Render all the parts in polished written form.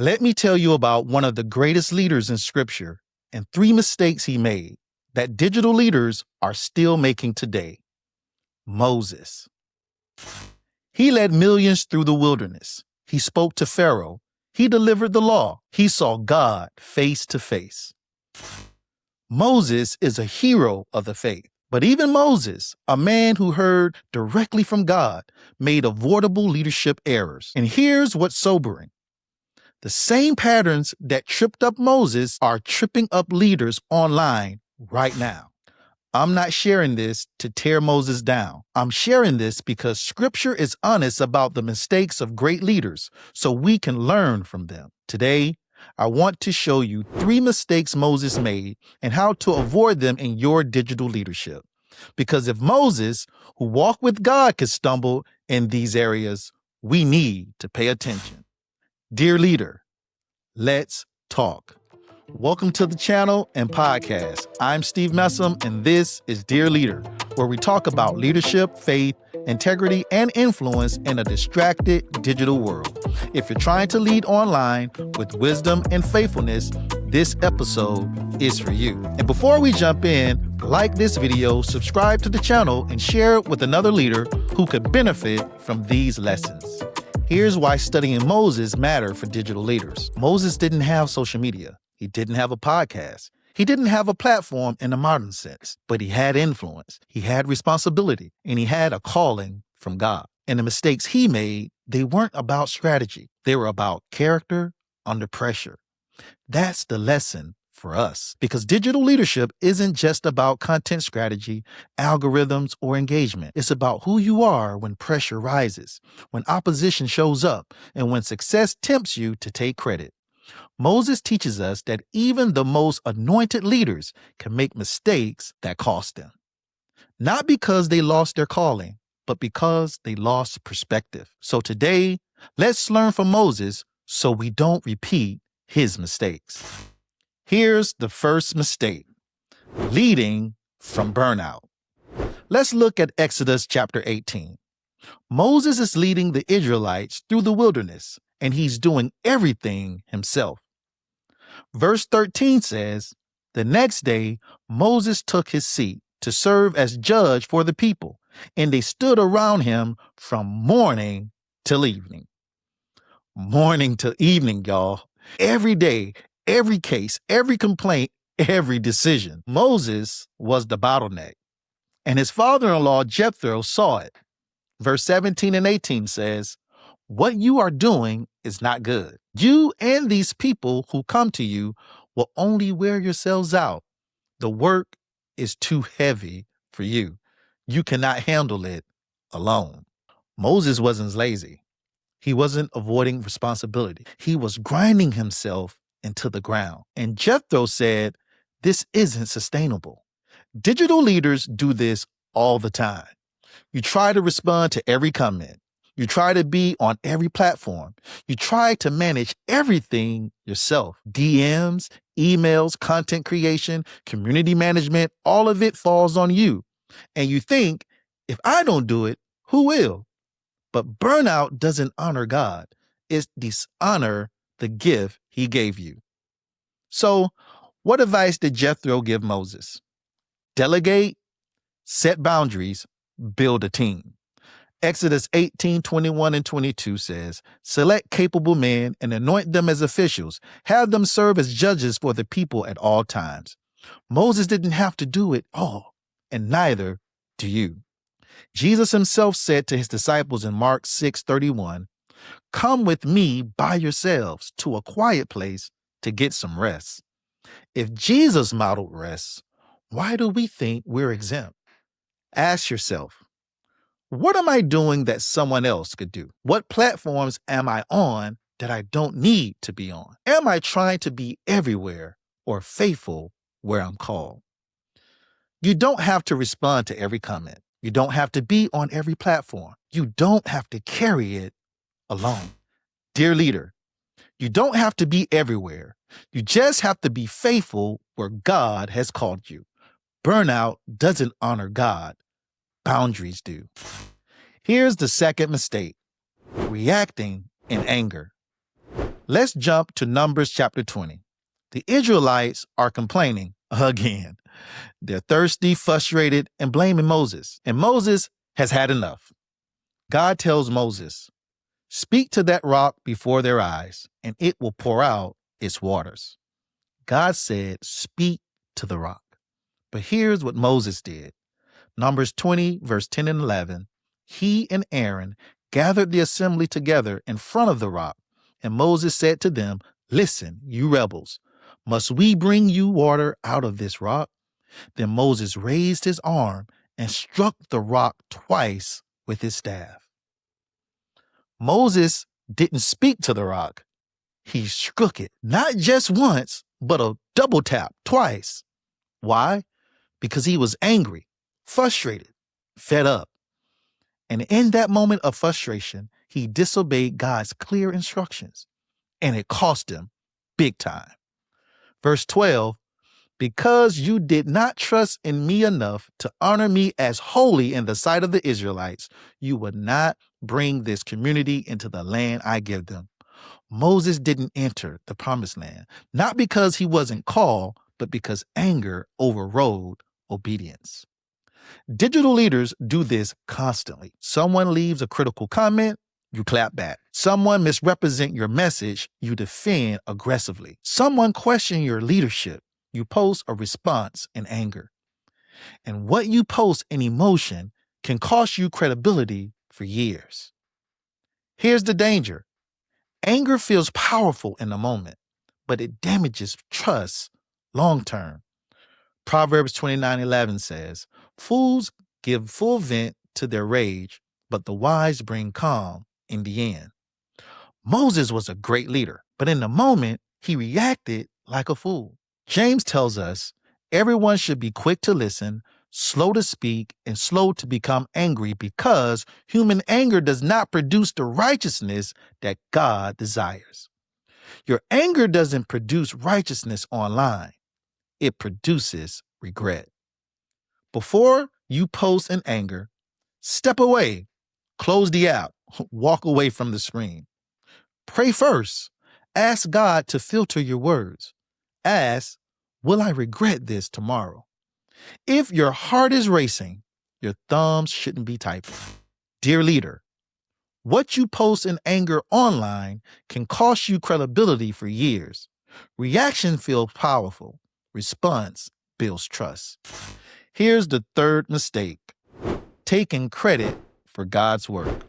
Let me tell you about one of the greatest leaders in Scripture and 3 mistakes he made that digital leaders are still making today. Moses. He led millions through the wilderness. He spoke to Pharaoh. He delivered the law. He saw God face to face. Moses is a hero of the faith. But even Moses, a man who heard directly from God, made avoidable leadership errors. And here's what's sobering. The same patterns that tripped up Moses are tripping up leaders online right now. I'm not sharing this to tear Moses down. I'm sharing this because Scripture is honest about the mistakes of great leaders so we can learn from them. Today, I want to show you 3 mistakes Moses made and how to avoid them in your digital leadership. Because if Moses, who walked with God, could stumble in these areas, we need to pay attention. Dear leader, let's talk. Welcome to the channel and podcast. I'm Steve Messam, and this is Dear Leader, where we talk about leadership, faith, integrity, and influence in a distracted digital world. If you're trying to lead online with wisdom and faithfulness, this episode is for you. And before we jump in, like this video, subscribe to the channel, and share it with another leader who could benefit from these lessons. Here's why studying Moses mattered for digital leaders. Moses didn't have social media. He didn't have a podcast. He didn't have a platform in the modern sense, but he had influence. He had responsibility, and he had a calling from God. And the mistakes he made, they weren't about strategy. They were about character under pressure. That's the lesson for us, because digital leadership isn't just about content strategy, algorithms, or engagement. It's about who you are when pressure rises, when opposition shows up, and when success tempts you to take credit. Moses teaches us that even the most anointed leaders can make mistakes that cost them. Not because they lost their calling, but because they lost perspective. So today, let's learn from Moses so we don't repeat his mistakes. Here's the first mistake: leading from burnout. Let's look at Exodus chapter 18. Moses is leading the Israelites through the wilderness, and he's doing everything himself. Verse 13 says, "The next day, Moses took his seat to serve as judge for the people, and they stood around him from morning till evening." Morning till evening, y'all. Every day, every case, every complaint, every decision. Moses was the bottleneck, and his father-in-law Jethro saw it. Verse 17 and 18 says, "What you are doing is not good. You and these people who come to you will only wear yourselves out. The work is too heavy for you. You cannot handle it alone." Moses wasn't lazy. He wasn't avoiding responsibility. He was grinding himself into the ground. And Jethro said, "This isn't sustainable." Digital leaders do this all the time. You try to respond to every comment. You try to be on every platform. You try to manage everything yourself. DMs, emails, content creation, community management, all of it falls on you. And you think, if I don't do it, who will? But burnout doesn't honor God. It dishonors the gift he gave you. So, what advice did Jethro give Moses? Delegate, set boundaries, build a team. Exodus 18:21 and 22 says, "Select capable men and anoint them as officials. Have them serve as judges for the people at all times." Moses didn't have to do it all, and neither do you. Jesus himself said to his disciples in Mark 6:31, "Come with me by yourselves to a quiet place to get some rest." If Jesus modeled rest, why do we think we're exempt? Ask yourself, what am I doing that someone else could do? What platforms am I on that I don't need to be on? Am I trying to be everywhere or faithful where I'm called? You don't have to respond to every comment. You don't have to be on every platform. You don't have to carry it alone. Dear leader, you don't have to be everywhere. You just have to be faithful where God has called you. Burnout doesn't honor God. Boundaries do. Here's the second mistake: reacting in anger. Let's jump to Numbers chapter 20. The Israelites are complaining again. They're thirsty, frustrated, and blaming Moses. And Moses has had enough. God tells Moses, "Speak to that rock before their eyes, and it will pour out its waters." God said, "Speak to the rock." But here's what Moses did. Numbers 20, verse 10 and 11. He and Aaron gathered the assembly together in front of the rock, and Moses said to them, "Listen, you rebels, must we bring you water out of this rock?" Then Moses raised his arm and struck the rock twice with his staff. Moses didn't speak to the rock. He shook it, not just once, but a double tap twice. Why? Because he was angry, frustrated, fed up. And in that moment of frustration, he disobeyed God's clear instructions, and it cost him big time. Verse 12, "Because you did not trust in me enough to honor me as holy in the sight of the Israelites, you would not bring this community into the land I give them." Moses didn't enter the promised land, not because he wasn't called, but because anger overrode obedience. Digital leaders do this constantly. Someone leaves a critical comment, you clap back. Someone misrepresents your message, you defend aggressively. Someone questions your leadership, you post a response in anger. And what you post in emotion can cost you credibility for years. Here's the danger. Anger feels powerful in the moment, but it damages trust long term. Proverbs 29:11 says, "Fools give full vent to their rage, but the wise bring calm in the end." Moses was a great leader, but in the moment, he reacted like a fool. James tells us everyone should be quick to listen, slow to speak, and slow to become angry, because human anger does not produce the righteousness that God desires. Your anger doesn't produce righteousness online. It produces regret. Before you post in anger, step away, close the app, walk away from the screen. Pray first. Ask God to filter your words. Ask, will I regret this tomorrow? If your heart is racing, your thumbs shouldn't be typing. Dear leader, what you post in anger online can cost you credibility for years. Reaction feels powerful. Response builds trust. Here's the third mistake: taking credit for God's work.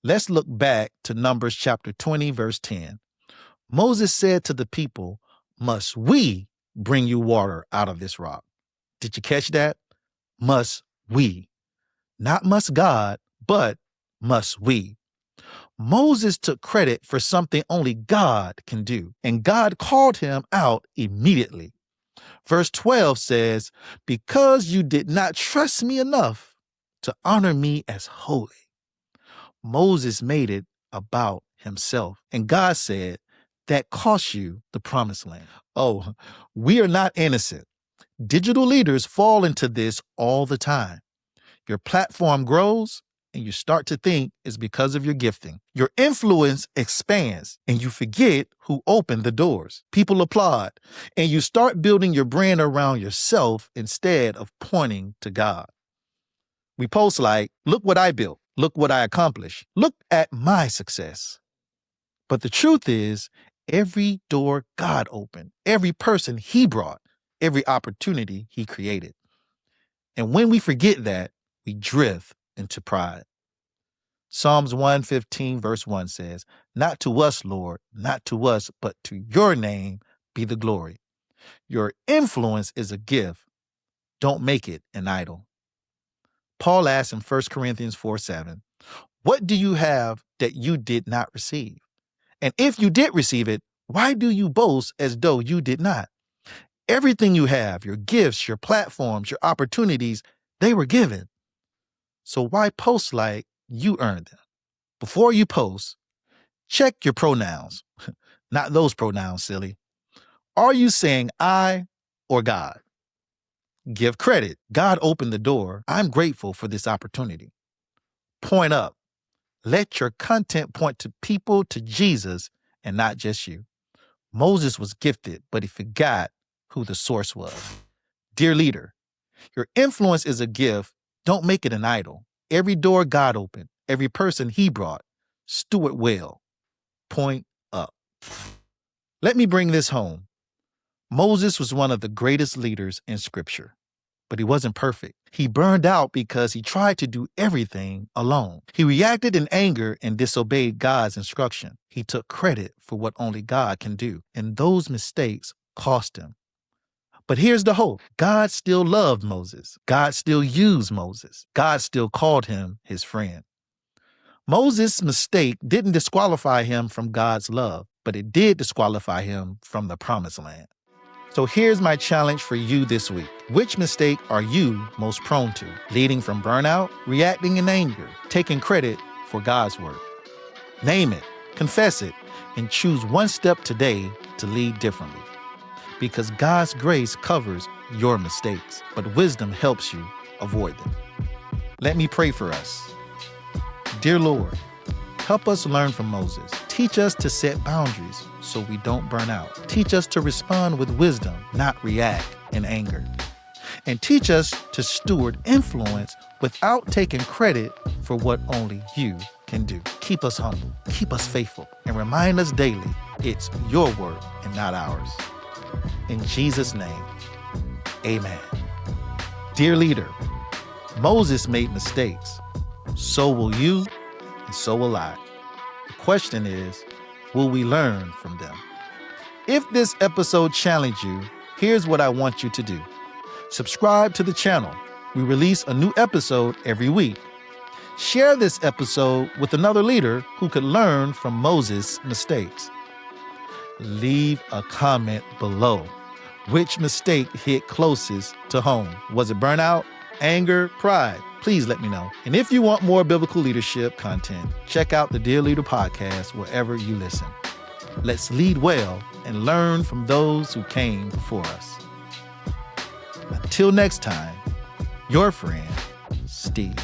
Let's look back to Numbers chapter 20, verse 10. Moses said to the people, "Must we bring you water out of this rock?" Did you catch that? Must we. Not must God, but must we. Moses took credit for something only God can do, and God called him out immediately. Verse 12 says, "Because you did not trust me enough to honor me as holy." Moses made it about himself, and God said, "That cost you the promised land." Oh, we are not innocent. Digital leaders fall into this all the time. Your platform grows, and you start to think it's because of your gifting. Your influence expands, and you forget who opened the doors. People applaud, and you start building your brand around yourself instead of pointing to God. We post like, "Look what I built. Look what I accomplished. Look at my success." But the truth is, every door God opened, every person he brought, every opportunity he created. And when we forget that, we drift into pride. Psalms 115 verse 1 says, "Not to us, Lord, not to us, but to your name be the glory." Your influence is a gift. Don't make it an idol. Paul asks in 1 Corinthians 4:7, "What do you have that you did not receive? And if you did receive it, why do you boast as though you did not?" Everything you have, your gifts, your platforms, your opportunities, they were given. So why post like you earned them? Before you post, check your pronouns. Not those pronouns, silly. Are you saying I or God? Give credit. God opened the door. I'm grateful for this opportunity. Point up. Let your content point to people, to Jesus, and not just you. Moses was gifted, but he forgot who the source was. Dear leader, your influence is a gift. Don't make it an idol. Every door God opened, every person he brought, steward well. Point up. Let me bring this home. Moses was one of the greatest leaders in Scripture, but he wasn't perfect. He burned out because he tried to do everything alone. He reacted in anger and disobeyed God's instruction. He took credit for what only God can do, and those mistakes cost him. But here's the hope. God still loved Moses. God still used Moses. God still called him his friend. Moses' mistake didn't disqualify him from God's love, but it did disqualify him from the promised land. So here's my challenge for you this week. Which mistake are you most prone to? Leading from burnout, reacting in anger, taking credit for God's work. Name it, confess it, and choose one step today to lead differently. Because God's grace covers your mistakes, but wisdom helps you avoid them. Let me pray for us. Dear Lord, help us learn from Moses. Teach us to set boundaries so we don't burn out. Teach us to respond with wisdom, not react in anger. And teach us to steward influence without taking credit for what only you can do. Keep us humble, keep us faithful, and remind us daily it's your work and not ours. In Jesus' name, amen. Dear leader, Moses made mistakes. So will you, and so will I. The question is, will we learn from them? If this episode challenged you, here's what I want you to do. Subscribe to the channel. We release a new episode every week. Share this episode with another leader who could learn from Moses' mistakes. Leave a comment below. Which mistake hit closest to home? Was it burnout, anger, pride? Please let me know. And if you want more biblical leadership content, check out the Dear Leader podcast wherever you listen. Let's lead well and learn from those who came before us. Until next time, your friend, Steve.